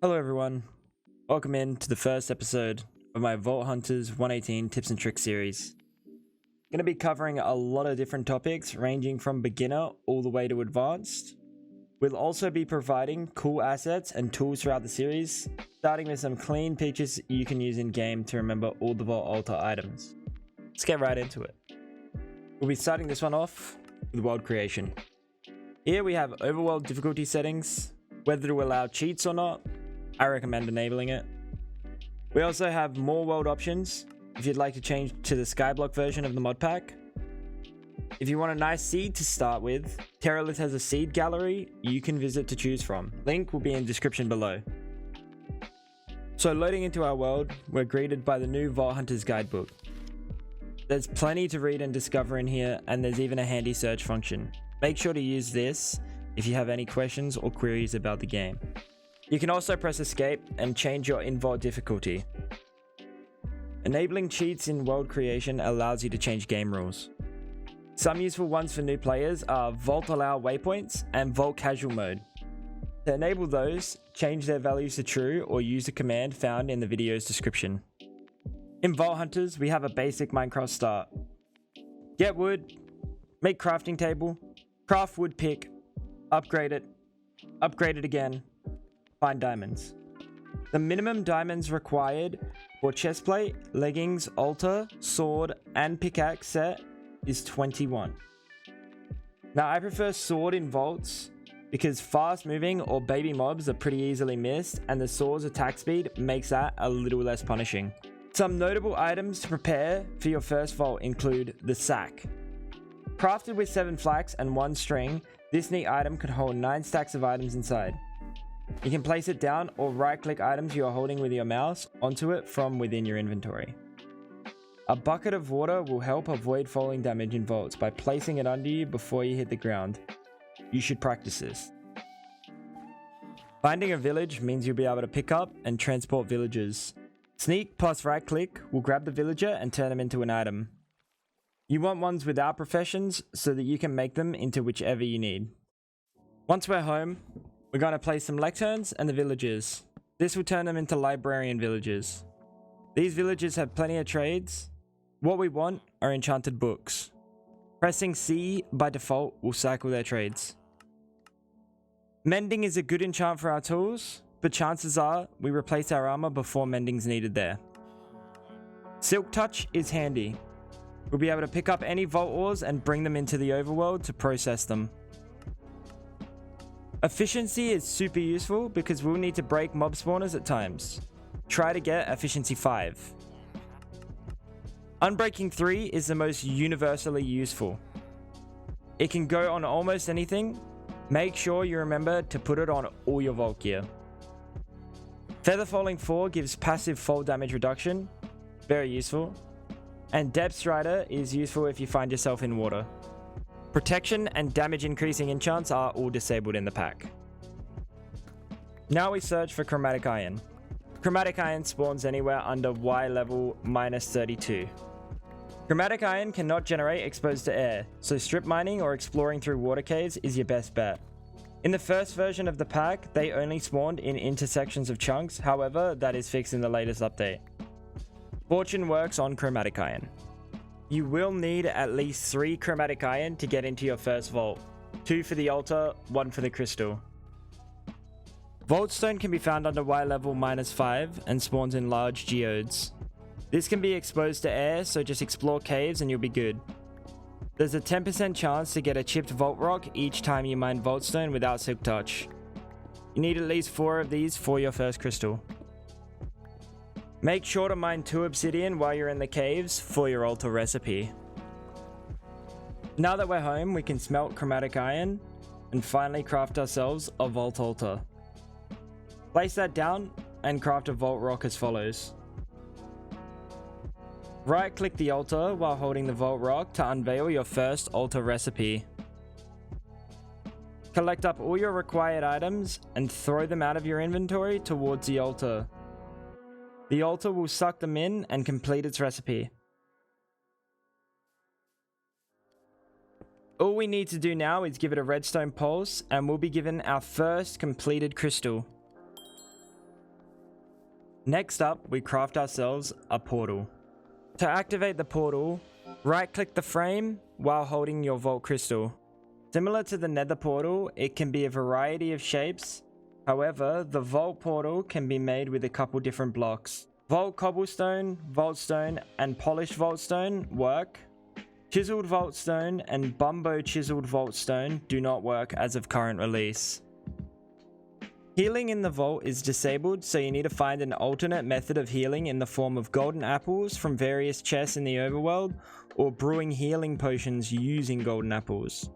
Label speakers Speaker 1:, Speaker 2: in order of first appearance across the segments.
Speaker 1: Hello everyone, welcome in to the first episode of my Vault Hunters 118 tips and tricks series. I'm going to be covering a lot of different topics ranging from beginner all the way to advanced. We'll also be providing cool assets and tools throughout the series, starting with some clean features you can use in game to remember all the Vault Altar items. Let's get right into it. We'll be starting this one off with world creation. Here we have overworld difficulty settings, whether to allow cheats or not. I recommend enabling it. We also have more world options if you'd like to change to the Skyblock version of the mod pack. If you want a nice seed to start with, Terralith has a seed gallery you can visit to choose from. Link will be in description below. So loading into our world, we're greeted by the new Vault Hunters Guidebook. There's plenty to read and discover in here, and there's even a handy search function. Make sure to use this if you have any questions or queries about the game. You can also press escape and change your in-vault difficulty. Enabling cheats in world creation allows you to change game rules. Some useful ones for new players are vaultAllowWaypoints and vaultCasualMode. To enable those, change their values to true or use the command found in the video's description. In Vault Hunters, we have a basic Minecraft start. Get wood, make crafting table, craft wood pick, upgrade it again, find diamonds. The minimum diamonds required for chestplate, leggings, altar, sword, and pickaxe set is 21. Now I prefer sword in vaults because fast moving or baby mobs are pretty easily missed, and the sword's attack speed makes that a little less punishing. Some notable items to prepare for your first vault include the sack. Crafted with 7 flax and 1 string, this neat item could hold 9 stacks of items inside. You can place it down or right-click items you are holding with your mouse onto it from within your inventory. A bucket of water will help avoid falling damage in vaults by placing it under you before you hit the ground. You should practice this. Finding a village means you'll be able to pick up and transport villagers. Sneak plus right-click will grab the villager and turn them into an item. You want ones without professions so that you can make them into whichever you need. Once we're home, we're going to place some lecterns and the villagers. This will turn them into Librarian Villages. These villages have plenty of trades. What we want are enchanted books. Pressing C by default will cycle their trades. Mending is a good enchant for our tools, but chances are we replace our armor before mending's needed there. Silk Touch is handy. We'll be able to pick up any vault ores and bring them into the overworld to process them. Efficiency is super useful because we'll need to break mob spawners at times. Try to get efficiency 5. Unbreaking 3 is the most universally useful. It can go on almost anything. Make sure you remember to put it on all your vault gear. Feather Falling 4 gives passive fall damage reduction. Very useful. And Depth Strider is useful if you find yourself in water. Protection and damage increasing enchants are all disabled in the pack. Now we search for Chromatic Iron. Chromatic Iron spawns anywhere under Y level -32. Chromatic Iron cannot generate exposed to air, so strip mining or exploring through water caves is your best bet. In the first version of the pack, they only spawned in intersections of chunks, however, that is fixed in the latest update. Fortune works on Chromatic Iron. You will need at least 3 Chromatic Iron to get into your first vault. 2 for the altar, 1 for the crystal. Vault Stone can be found under Y level -5 and spawns in large geodes. This can be exposed to air, so just explore caves and you'll be good. There's a 10% chance to get a chipped Vault Rock each time you mine Vault Stone without Silk Touch. You need at least 4 of these for your first crystal. Make sure to mine 2 obsidian while you're in the caves for your altar recipe. Now that we're home, we can smelt Chromatic Iron and finally craft ourselves a Vault Altar. Place that down and craft a Vault Rock as follows. Right-click the altar while holding the Vault Rock to unveil your first altar recipe. Collect up all your required items and throw them out of your inventory towards the altar. The altar will suck them in and complete its recipe. All we need to do now is give it a redstone pulse and we'll be given our first completed crystal. Next up, we craft ourselves a portal. To activate the portal, right-click the frame while holding your vault crystal. Similar to the nether portal, it can be a variety of shapes. However, the vault portal can be made with a couple different blocks. Vault cobblestone, vaultstone, and polished vaultstone work. Chiseled vaultstone and bumbo chiseled vaultstone do not work as of current release. Healing in the vault is disabled, so you need to find an alternate method of healing in the form of golden apples from various chests in the overworld, or brewing healing potions using golden apples.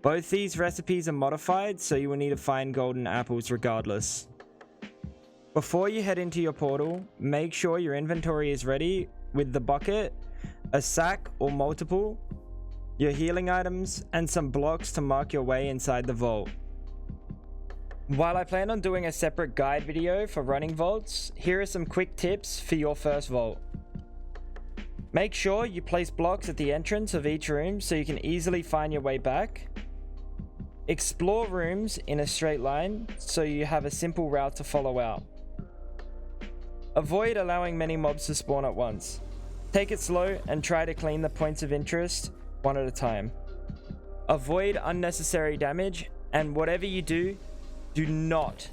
Speaker 1: Both these recipes are modified, so you will need to find golden apples regardless. Before you head into your portal, make sure your inventory is ready with the bucket, a sack or multiple, your healing items, and some blocks to mark your way inside the vault. While I plan on doing a separate guide video for running vaults, here are some quick tips for your first vault. Make sure you place blocks at the entrance of each room so you can easily find your way back. Explore rooms in a straight line so you have a simple route to follow out. Avoid allowing many mobs to spawn at once. Take it slow and try to clean the points of interest one at a time. Avoid unnecessary damage, and whatever you do not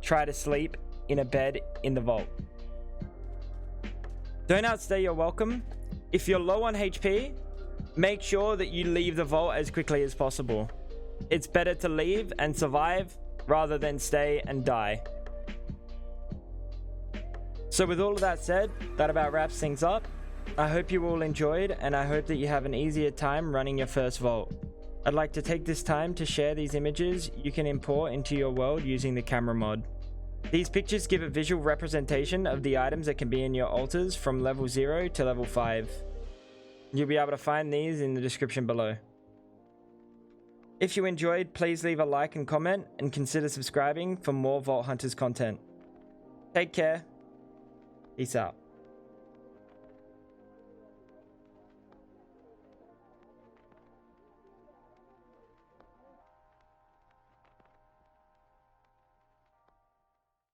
Speaker 1: try to sleep in a bed in the vault. Don't outstay your welcome. If you're low on HP, make sure that you leave the vault as quickly as possible. It's better to leave and survive rather than stay and die. So with all of that said, that about wraps things up. I hope you all enjoyed, and I hope that you have an easier time running your first vault. I'd like to take this time to share these images you can import into your world using the camera mod. These pictures give a visual representation of the items that can be in your altars from level 0 to level 5. You'll be able to find these in the description below. If you enjoyed, please leave a like and comment, and consider subscribing for more Vault Hunters content. Take care. Peace out.